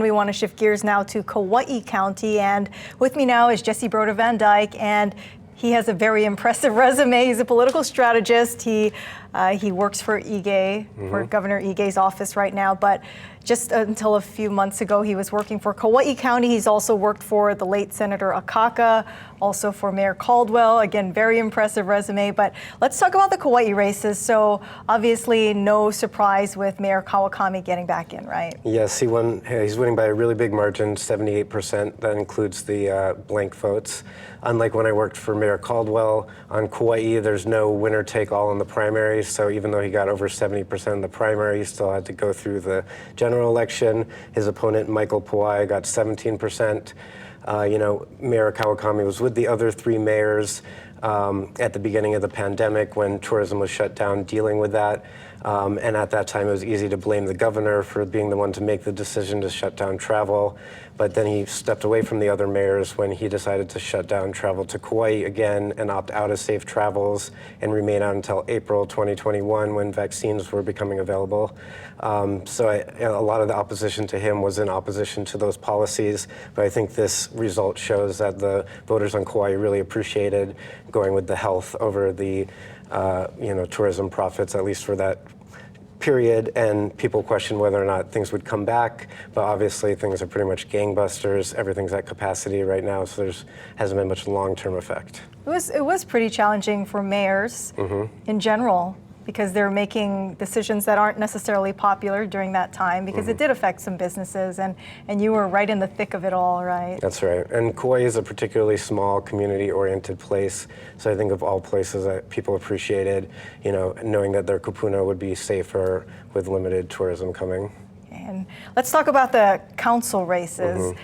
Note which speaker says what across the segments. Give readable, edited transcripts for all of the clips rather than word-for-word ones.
Speaker 1: We want to shift gears now to Kauai County, and with me now is Jesse Broder Van Dyke, and he has a very impressive resume. He's a political strategist. He works for Ige, for Governor Ige's office right now, but just until a few months ago, he was working for Kauai County. He's also worked for the late Senator Akaka, also for Mayor Caldwell. Again, very impressive resume, but let's talk about the Kauai races. So obviously no surprise with Mayor Kawakami getting back in, right?
Speaker 2: Yes, he won. He's winning by a really big margin, 78%. That includes the blank votes. Unlike when I worked for Mayor Caldwell on Kauai, there's no winner take all in the primary. So even though he got over 70% in the primary, he still had to go through the general election. His opponent, Michael Pauai, got 17%. Mayor Kawakami was with the other three mayors at the beginning of the pandemic when tourism was shut down, dealing with that. And at that time, it was easy to blame the governor for being the one to make the decision to shut down travel. But then he stepped away from the other mayors when he decided to shut down travel to Kauai again and opt out of safe travels and remain out until April 2021 when vaccines were becoming available. A lot of the opposition to him was in opposition to those policies. But I think this result shows that the voters on Kauai really appreciated going with the health over the tourism profits, at least for that period, and people question whether or not things would come back, but obviously things are pretty much gangbusters. Everything's at capacity right now, so there hasn't been much long-term effect.
Speaker 1: It was pretty challenging for mayors in general, because they're making decisions that aren't necessarily popular during that time, because it did affect some businesses, and you were right in the thick of it all, right?
Speaker 2: That's right. And Kauai is a particularly small, community-oriented place, so I think of all places that people appreciated, knowing that their kupuna would be safer with limited tourism coming.
Speaker 1: And let's talk about the council races.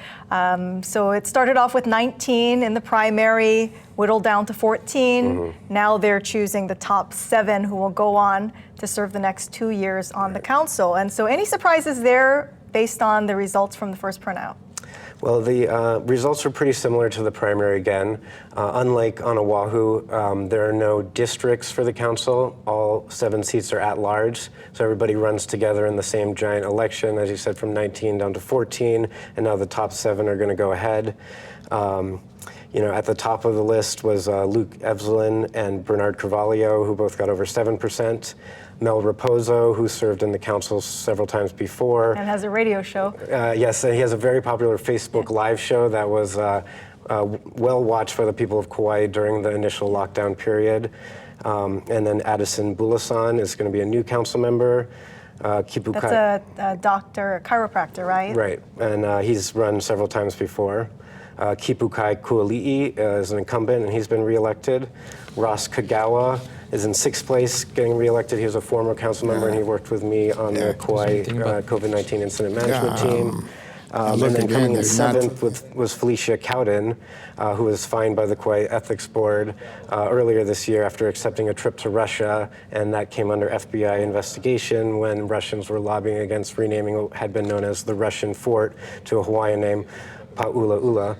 Speaker 1: So it started off with 19 in the primary, whittled down to 14. Now they're choosing the top 7 who will go on to serve the next 2 years on the council. And so any surprises there based on the results from the first printout?
Speaker 2: Well, the results are pretty similar to the primary again. Unlike on Oahu, there are no districts for the council. All 7 seats are at large, so everybody runs together in the same giant election, as you said, from 19 down to 14, and now the top 7 are going to go ahead. At the top of the list was Luke Evslin and Bernard Carvalho, who both got over 7%. Mel Raposo, who served in the council several times before.
Speaker 1: And has a radio show.
Speaker 2: Yes, he has a very popular Facebook Live show that was well watched by the people of Kauai during the initial lockdown period. And then Addison Bulasan is going to be a new council member.
Speaker 1: That's a doctor, a chiropractor, right?
Speaker 2: Right, and he's run several times before. Kipukai Kuali'i is an incumbent, and he's been reelected. Ross Kagawa is in 6th place, getting reelected. He was a former council member, and he worked with me on the Kauai COVID-19 incident management team. And then coming in 7th was Felicia Cowden, who was fined by the Kauai Ethics Board earlier this year after accepting a trip to Russia, and that came under FBI investigation when Russians were lobbying against renaming what had been known as the Russian Fort to a Hawaiian name, Pa'ulaula.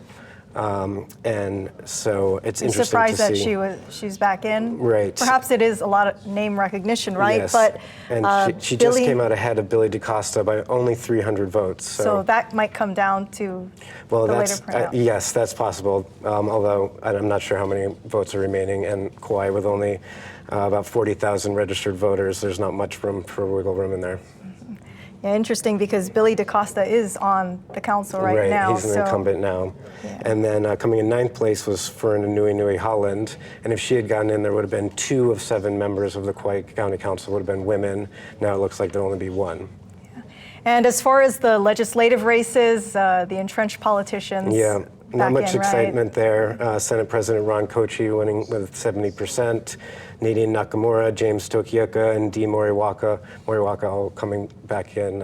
Speaker 2: And so it's interesting to see.
Speaker 1: Surprised that she's back in.
Speaker 2: Right.
Speaker 1: Perhaps it is a lot of name recognition, right?
Speaker 2: Yes.
Speaker 1: But
Speaker 2: and she just came out ahead of Billy DaCosta by only 300 votes.
Speaker 1: So that might come down to the later printout.
Speaker 2: Yes, that's possible. Although I'm not sure how many votes are remaining, and Kauai with only about 40,000 registered voters, there's not much room for wiggle room in there.
Speaker 1: Yeah, interesting, because Billy DaCosta is on the council right now.
Speaker 2: He's an incumbent now. Yeah. And then coming in 9th place was Fern Nui Nui Holland. And if she had gotten in, there would have been 2 of 7 members of the Kauai County Council would have been women. Now it looks like there'll only be 1.
Speaker 1: Yeah. And as far as the legislative races, the entrenched politicians,
Speaker 2: not much excitement there. Senate President Ron Kochi winning with 70%. Nadine Nakamura, James Tokioka, and Dee Moriwaka all coming back in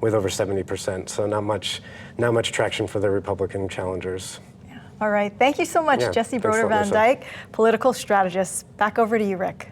Speaker 2: with over 70%. So not much traction for the Republican challengers.
Speaker 1: Yeah. All right. Thank you so much, Jesse Broder Van Dyke, political strategist. Back over to you, Rick.